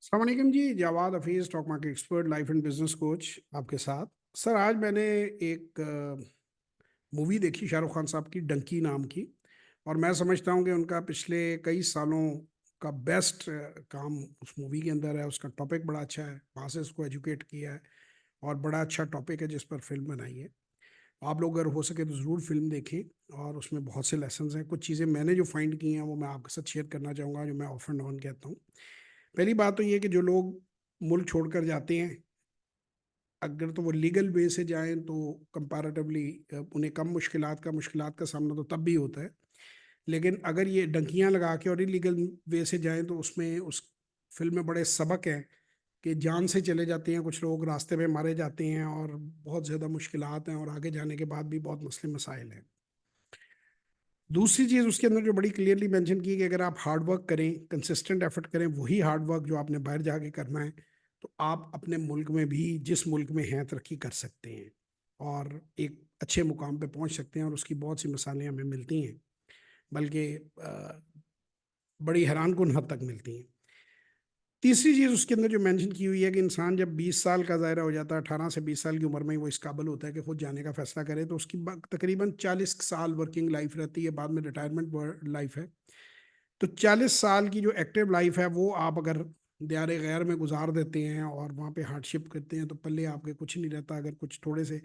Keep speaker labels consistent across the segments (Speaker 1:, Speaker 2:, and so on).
Speaker 1: अस्सलाम वालेकुम जी, Jawad Hafeez, stock market expert, life and business coach आपके साथ। सर, आज मैंने एक मूवी देखी शाहरुख खान साहब की, डंकी नाम की। और मैं समझता हूँ कि उनका पिछले कई सालों का बेस्ट काम उस मूवी के अंदर है। उसका टॉपिक बड़ा अच्छा है, वहाँ से उसको एजुकेट किया है और बड़ा अच्छा टॉपिक है जिस पर फिल्म बनाई है। आप लोग अगर हो सके तो ज़रूर फिल्म देखें, और उसमें बहुत से लेसन्स हैं। कुछ चीज़ें मैंने जो फाइंड की हैं वो मैं आपके साथ शेयर करना चाहूँगा, जो मैं ऑफ एंड ऑन कहता हूँ। पहली बात तो ये कि जो लोग मुल्क छोड़कर जाते हैं, अगर तो वो लीगल वे से जाएं तो कंपैरेटिवली उन्हें कम मुश्किलात का सामना तो तब भी होता है। लेकिन अगर ये डंकियां लगा के और इलीगल वे से जाएं तो उसमें उस फिल्म में बड़े सबक हैं कि जान से चले जाते हैं कुछ लोग, रास्ते में मारे जाते हैं और बहुत ज़्यादा मुश्किलात हैं, और आगे जाने के बाद भी बहुत मसले मसाइल हैं। दूसरी चीज़ उसके अंदर जो बड़ी क्लियरली मेंशन की कि अगर आप हार्ड वर्क करें, कंसिस्टेंट एफर्ट करें, वही हार्ड वर्क जो आपने बाहर जाके करना है, तो आप अपने मुल्क में भी, जिस मुल्क में हैं, तरक्की कर सकते हैं और एक अच्छे मुकाम पे पहुंच सकते हैं। और उसकी बहुत सी मिसालें हमें मिलती हैं, बल्कि बड़ी हैरान कुन हद तक मिलती हैं। तीसरी चीज़ उसके अंदर जो मेंशन की हुई है कि इंसान जब 20 साल का दायरा हो जाता है, 18 से 20 साल की उम्र में ही वो इस काबिल होता है कि खुद जाने का फैसला करे, तो उसकी तकरीबन 40 साल वर्किंग लाइफ रहती है। बाद में रिटायरमेंट लाइफ है। तो 40 साल की जो एक्टिव लाइफ है वो आप अगर दियारे गैर में गुजार देते हैं और वहाँ पे हार्डशिप करते हैं, तो पल्ले आपके कुछ नहीं रहता। अगर कुछ थोड़े से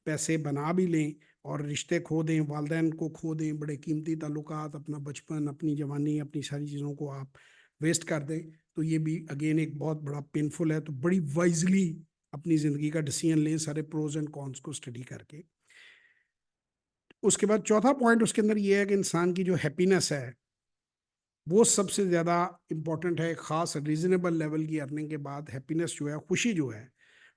Speaker 1: पैसे बना भी लें और रिश्ते खो दें, वालदैन को खो दें, बड़े कीमती ताल्लुकात, अपना बचपन, अपनी जवानी, अपनी सारी चीज़ों को आप वेस्ट कर दें, तो ये भी अगेन एक बहुत बड़ा पेनफुल है। तो बड़ी वाइजली अपनी ज़िंदगी का डिसीजन लें, सारे प्रोज एंड कॉन्स को स्टडी करके। उसके बाद चौथा पॉइंट उसके अंदर ये है कि इंसान की जो हैप्पीनेस है वो सबसे ज़्यादा इम्पॉर्टेंट है। ख़ास रीजनेबल लेवल की अर्निंग के बाद हैप्पीनेस जो है, खुशी जो है,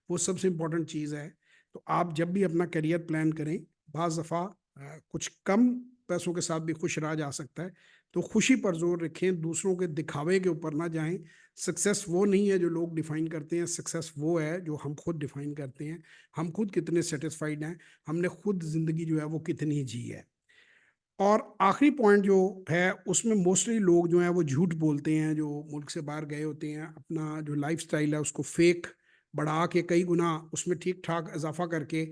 Speaker 1: वो सबसे इम्पॉर्टेंट चीज़ है। तो आप जब भी अपना करियर प्लान करें, बाज़ दफ़ा कुछ कम पैसों के साथ भी खुश रहा जा सकता है। तो खुशी पर जोर रखें, दूसरों के दिखावे के ऊपर ना जाएं। सक्सेस वो नहीं है जो लोग डिफाइन करते हैं, सक्सेस वो है जो हम खुद डिफाइन करते हैं। हम खुद कितने सेटिस्फाइड हैं, हमने खुद ज़िंदगी जो है वो कितनी जी है। और आखिरी पॉइंट जो है उसमें मोस्टली लोग जो हैं वो झूठ बोलते हैं, जो मुल्क से बाहर गए होते हैं। अपना जो लाइफ स्टाइल है उसको फेक बढ़ा के कई गुना उसमें ठीक ठाक इजाफा करके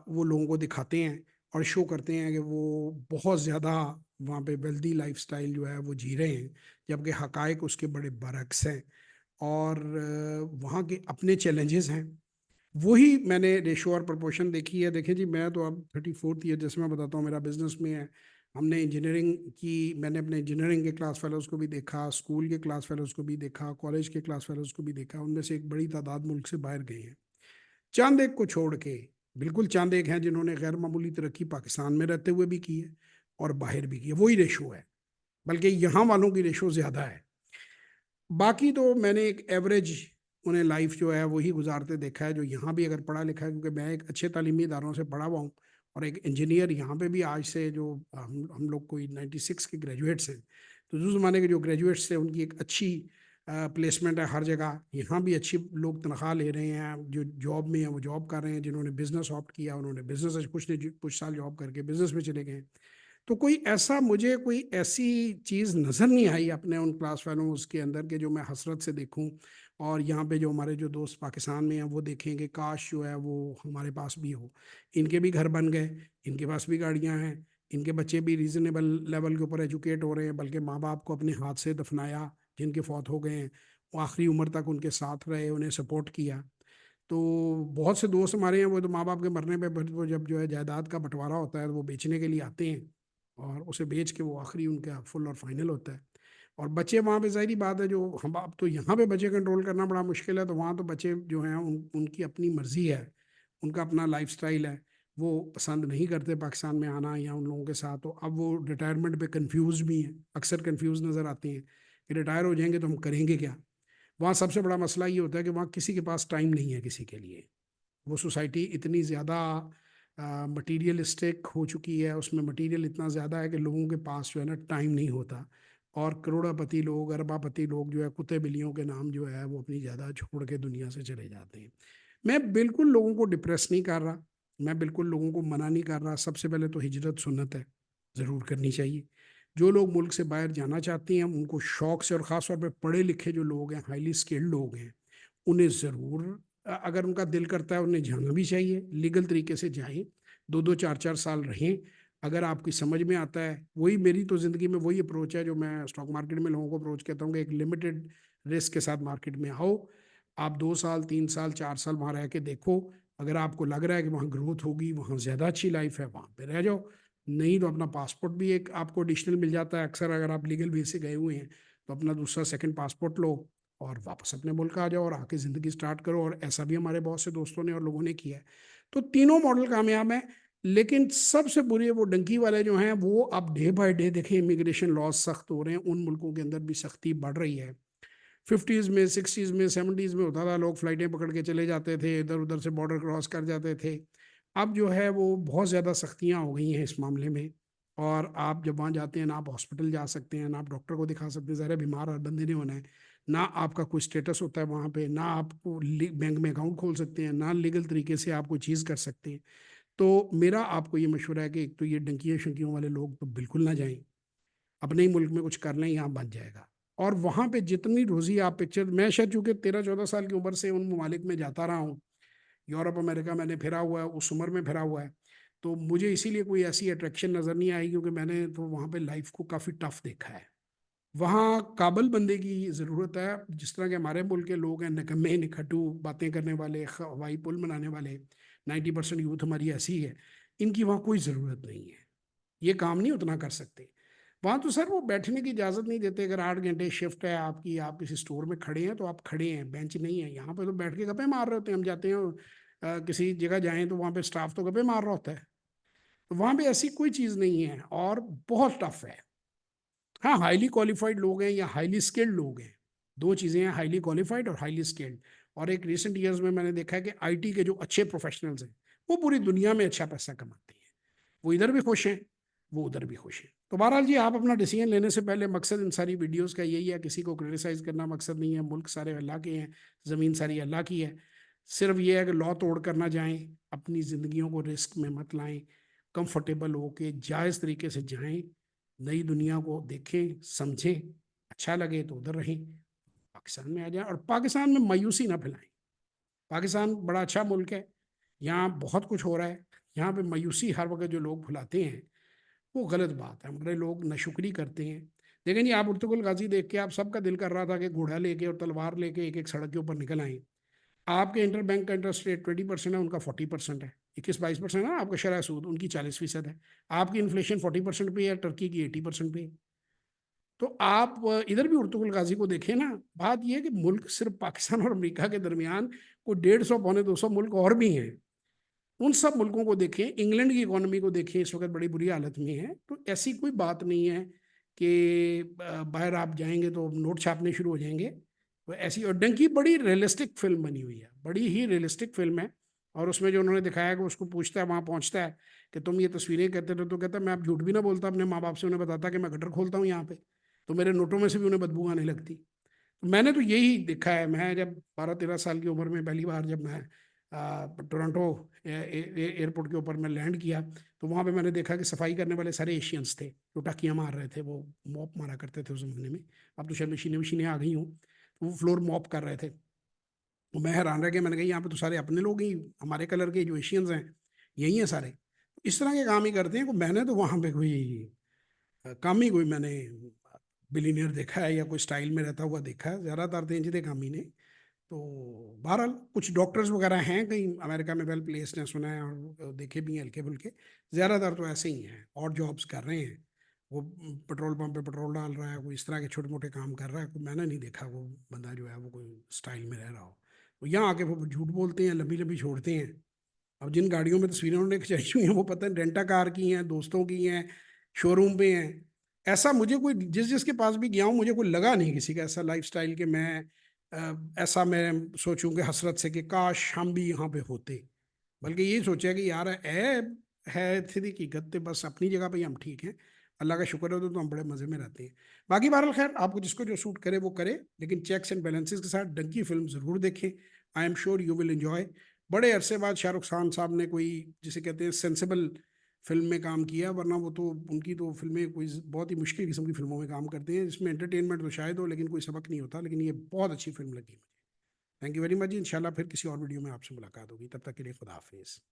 Speaker 1: वो लोगों को दिखाते हैं और शो करते हैं कि वो बहुत ज़्यादा वहाँ पे वेल्दी लाइफ स्टाइल जो है वो जी रहे हैं, जबकि हकायक उसके बड़े बरक्स हैं। और वहाँ के अपने चैलेंजेस हैं। वही मैंने रेशो और प्रोपोर्शन देखी है। देखिए जी, मैं तो अब 34th ईयर, जैसे मैं बताता हूँ, मेरा बिजनेस में है। हमने इंजीनियरिंग की, मैंने अपने इंजीनियरिंग के क्लास फेलोज़ को भी देखा, स्कूल के क्लास फेलोज़ को भी देखा, कॉलेज के क्लास फेलोज़ को भी देखा। उनमें से एक बड़ी तादाद मुल्क से बाहर गए हैं, चंद एक को छोड़ के। बिल्कुल चंद एक हैं जिन्होंने गैर मामूली तरक्की पाकिस्तान में रहते हुए भी की है और बाहर भी की है। वही रेशो है, बल्कि यहाँ वालों की रेशो ज़्यादा है। बाकी तो मैंने एक एवरेज उन्हें लाइफ जो है वही गुजारते देखा है, जो यहाँ भी अगर पढ़ा लिखा है, क्योंकि मैं एक अच्छे तालीमी इदारों से पढ़ा हुआ हूँ। और एक इंजीनियर यहाँ पे भी आज से जो हम लोग कोई 96 के ग्रेजुएट्स हैं, तो उस ज़माने के जो ग्रेजुएट्स थे उनकी एक अच्छी प्लेसमेंट है हर जगह। यहाँ भी अच्छी लोग तनख्वाह ले रहे हैं, जो जॉब में है वो जॉब कर रहे हैं, जिन्होंने बिजनेस ऑप्ट किया उन्होंने बिजनेस से कुछ साल जॉब करके बिजनेस में चले गए। तो मुझे कोई ऐसी चीज़ नज़र नहीं आई अपने उन क्लास फेलोज़ के अंदर के जो मैं हसरत से देखूं। और यहाँ पे जो हमारे जो दोस्त पाकिस्तान में हैं वो देखें कि काश जो है वो हमारे पास भी हो। इनके भी घर बन गए, इनके पास भी गाड़ियाँ हैं, इनके बच्चे भी रीजनेबल लेवल के ऊपर एजुकेट हो रहे हैं, बल्कि माँ बाप को अपने हाथ से दफनाया जिनके फौत हो गए हैं, वो आखिरी उम्र तक उनके साथ रहे, उन्हें सपोर्ट किया। तो बहुत से दोस्त हमारे हैं, वो तो माँ बाप के मरने पे वो जब जो है जायदाद का बंटवारा होता है तो वो बेचने के लिए आते हैं, और उसे बेच के वो आखिरी उनका फुल और फाइनल होता है। और बच्चे वहाँ पे, ज़ाहिरी बात है, जो हम अब तो यहाँ पे बच्चे कंट्रोल करना बड़ा मुश्किल है, तो वहाँ तो बच्चे जो हैं उनकी अपनी मर्जी है, उनका अपना लाइफ स्टाइल है। वो पसंद नहीं करते पाकिस्तान में आना या उन लोगों के साथ। तो अब वो रिटायरमेंट पे कंफ्यूज भी हैं, अक्सर कंफ्यूज नज़र आते हैं कि रिटायर हो जाएंगे तो हम करेंगे क्या। वहाँ सबसे बड़ा मसला ये होता है कि वहाँ किसी के पास टाइम नहीं है किसी के लिए। वो सोसाइटी इतनी ज़्यादा मटीरियलिस्टिक हो चुकी है, उसमें मटीरियल इतना ज़्यादा है कि लोगों के पास जो है ना टाइम नहीं होता। और करोड़ापति लोग, अरबापति लोग जो है कुत्ते बिल्लियों के नाम जो है वो अपनी जायदाद छोड़ के दुनिया से चले जाते हैं। मैं बिल्कुल लोगों को डिप्रेस नहीं कर रहा, मैं बिल्कुल लोगों को मना नहीं कर रहा। सबसे पहले तो हिजरत सुन्नत है, ज़रूर करनी चाहिए। जो लोग मुल्क से बाहर जाना चाहते हैं उनको शौक से, और ख़ास तौर पे पढ़े लिखे जो लोग हैं, हाईली स्किल्ड लोग हैं, उन्हें ज़रूर अगर उनका दिल करता है उन्हें जाना भी चाहिए, लीगल तरीके से जाएं, 2-2 4-4 साल रहें। अगर आपकी समझ में आता है, वही मेरी तो ज़िंदगी में वही अप्रोच है जो मैं स्टॉक मार्केट में लोगों को अप्रोच कहता हूँ कि एक लिमिटेड रिस्क के साथ मार्केट में आओ। आप 2 साल 3 साल 4 साल वहाँ रह के देखो, अगर आपको लग रहा है कि वहाँ ग्रोथ होगी, वहाँ ज़्यादा अच्छी लाइफ है, वहाँ पे रह जाओ। नहीं तो अपना पासपोर्ट भी एक आपको एडिशनल मिल जाता है अक्सर, अगर आप लीगल वे से गए हुए हैं तो अपना दूसरा सेकंड पासपोर्ट लो और वापस अपने मुल्क आ जाओ और आके ज़िंदगी स्टार्ट करो। और ऐसा भी हमारे बहुत से दोस्तों ने और लोगों ने किया है। तो तीनों मॉडल कामयाब हैं। लेकिन सबसे बुरे वो डंकी वाले जो हैं, वो अब डे बाय डे देखें, इमिग्रेशन लॉज सख्त हो रहे हैं, उन मुल्कों के अंदर भी सख्ती बढ़ रही है। 50s में, 60s में, 70s में होता था, लोग फ्लाइटें पकड़ के चले जाते थे, इधर उधर से बॉर्डर क्रॉस कर जाते थे। अब जो है वो बहुत ज़्यादा सख्तियाँ हो गई हैं इस मामले में। और आप जब वहाँ जाते हैं, ना आप हॉस्पिटल जा सकते हैं, ना आप डॉक्टर को दिखा सकते हैं, ज़रा बीमार और बंदे नहीं होना है, ना आपका कोई स्टेटस होता है वहाँ पे, ना आपको बैंक में अकाउंट खोल सकते हैं, ना लीगल तरीके से आप कोई चीज़ कर सकते हैं। तो मेरा आपको ये मशवरा है कि एक तो ये डंकियों शंकियों वाले लोग तो बिल्कुल ना जाएं, अपने ही मुल्क में कुछ कर लें, यहाँ बन जाएगा। और वहाँ पे जितनी रोज़ी आप पिक्चर, मैं शायद चूँकि 13-14 साल की उम्र से उन ममालिक में जाता रहा हूँ, यूरोप अमेरिका मैंने फिरा हुआ है, उस उम्र में फिरा हुआ है, तो मुझे इसीलिए कोई ऐसी अट्रैक्शन नज़र नहीं आई, क्योंकि मैंने तो वहाँ पे लाइफ को काफ़ी टफ देखा है। वहाँ काबल बंदे की ज़रूरत है, जिस तरह के हमारे मुल्क के लोग हैं, निकम्मे निखट्टू बातें करने वाले, हवाई पुल बनाने वाले, 90% यूथ हमारी ऐसी है। इनकी वहाँ कोई ज़रूरत नहीं है, ये काम नहीं उतना कर सकते। वहाँ तो सर वो बैठने की इजाज़त नहीं देते। अगर 8 घंटे शिफ्ट है आपकी, आप किसी स्टोर में खड़े हैं तो आप खड़े हैं, बेंच नहीं है। यहाँ पे तो बैठ के गप्पे मार रहे होते हैं। हम जाते हैं किसी जगह जाएं तो वहाँ पे स्टाफ तो गप्पे मार रहा होता है। तो वहाँ पे ऐसी कोई चीज़ नहीं है और बहुत टफ है। हाँ, हाईली क्वालिफाइड लोग हैं या हाईली स्किल्ड लोग हैं, दो चीज़ें हैं, हाईली क्वालिफाइड और हाईली स्किल्ड। और एक रिसेंट ईयर्स में मैंने देखा है कि आईटी के जो अच्छे प्रोफेशनल्स हैं वो पूरी दुनिया में अच्छा पैसा कमाते हैं। वो इधर भी खुश हैं, वो उधर भी खुश हैं। तो बहरहाल जी, आप अपना डिसीजन लेने से पहले, मकसद इन सारी वीडियोस का यही है, किसी को क्रिटिसाइज करना मकसद नहीं है। मुल्क सारे अल्लाह के हैं, ज़मीन सारी अल्लाह की है। सिर्फ ये है कि लॉ तोड़ कर ना जाएं, अपनी ज़िंदगियों को रिस्क में मत लाएं, कंफर्टेबल होके जायज़ तरीके से जाएं, नई दुनिया को देखें समझें, अच्छा लगे तो उधर रहें, पाकिस्तान में आ जाएं। और पाकिस्तान में मायूसी ना फैलाएं। पाकिस्तान बड़ा अच्छा मुल्क है, यहाँ बहुत कुछ हो रहा है। यहाँ पे मायूसी हर वक्त जो लोग फैलाते हैं वो गलत बात है। हमारे लोग नाशुक्री करते हैं। देखें जी, आप उर्तुगल गाजी देख के आप सबका दिल कर रहा था कि घोड़ा लेके और तलवार लेके एक एक सड़क के ऊपर निकल आए। आपके इंटर बैंक का इंटरेस्ट रेट 20% है, उनका 40% है, 21-22% है। आपका शरह सूद उनकी 40% है। आपकी इन्फ्लेशन 40% पे है, टर्की की 80% पे है। तो आप इधर भी उर्तुगल गाजी को देखें ना। बात यह है कि मुल्क सिर्फ पाकिस्तान और अमेरिका के दरमियान कोई 150 पौने 200 मुल्क और भी हैं। उन सब मुल्कों को देखें, इंग्लैंड की इकोनॉमी को देखें, इस वक्त बड़ी बुरी हालत में है। तो ऐसी कोई बात नहीं है कि बाहर आप जाएंगे तो नोट छापने शुरू हो जाएंगे। तो ऐसी, और डंकी बड़ी रियलिस्टिक फिल्म बनी हुई है, बड़ी ही रियलिस्टिक फिल्म है। और उसमें जो उन्होंने दिखाया कि उसको पूछता है, वहाँ पहुँचता है कि तुम ये तस्वीरें करते थे, तो कहता है मैं अब झूठ भी ना बोलता अपने माँ बाप से, उन्हें बताता कि मैं गटर खोलता हूँ यहाँ पे, तो मेरे नोटों में से भी उन्हें बदबू आने लगती। तो मैंने तो यही देखा है। मैं जब 12-13 साल की उम्र में पहली बार जब मैं टोरंटो एयरपोर्ट के ऊपर मैं लैंड किया, तो वहाँ पे मैंने देखा कि सफाई करने वाले सारे एशियंस थे जो टाकियाँ मार रहे थे, वो मॉप मारा करते थे उस ज़माने में। अब तो शायद मशीनें मशीनें आ गई हूँ, तो वो फ्लोर मॉप कर रहे थे। तो मैं हैरान रह गया, मैंने कहा यहाँ पे तो सारे अपने लोग ही, हमारे कलर के जो एशियंस हैं यही हैं सारे, इस तरह के काम ही करते हैं। मैंने तो वहाँ पे कोई काम ही कोई मैंने बिलीनियर देखा है या कोई स्टाइल में रहता हुआ देखा है, ज़्यादातर तो इंजदे काम ही ने। तो बहरहाल कुछ डॉक्टर्स वगैरह हैं कहीं अमेरिका में वेल प्लेस्ड हैं, सुना है, और देखे भी हैं हल्के फुल्के। ज़्यादातर तो ऐसे ही हैं और जॉब्स कर रहे हैं। वो पेट्रोल पंप पे पेट्रोल डाल रहा है, कोई इस तरह के छोटे मोटे काम कर रहा है। कोई मैंने नहीं देखा वो बंदा जो है वो कोई स्टाइल में रह रहा हो। वो यहाँ आके वो झूठ बोलते हैं, लंबी लंबी छोड़ते हैं। अब जिन गाड़ियों में तस्वीरें उन्होंने खिंचाई हुई हैं वो पता है रेंटा कार की हैं, दोस्तों की हैं, शोरूम पे हैं। ऐसा मुझे कोई, जिस जिसके पास भी गया हूँ, मुझे कोई लगा नहीं किसी का ऐसा लाइफस्टाइल कि मैं ऐसा मैं सोचूं कि हसरत से कि काश हम भी यहाँ पे होते। बल्कि ये सोचा कि यार है थी हकीकत तो बस अपनी जगह पे ही हम ठीक हैं। अल्लाह का शुक्र है, तो हम बड़े मज़े में रहते हैं। बाकी बहरहाल खैर, आपको जिसको जो सूट करे वो करे, लेकिन चेक्स एंड बैलेंसेस के साथ डंकी फिल्म ज़रूर देखें। I am sure you will enjoy. बड़े अरसे बाद शाहरुख खान साहब ने कोई, जिसे कहते हैं सेंसेबल फिल्म में काम किया, वरना वो तो उनकी तो फिल्में कोई बहुत ही मुश्किल किस्म की फिल्मों में काम करते हैं जिसमें एंटरटेनमेंट तो शायद हो लेकिन कोई सबक नहीं होता, लेकिन ये बहुत अच्छी फिल्म लगी मुझे। थैंक यू वेरी मच जी, इंशाल्लाह फिर किसी और वीडियो में आपसे मुलाकात होगी, तब तक के लिए खुदा हाफिज़।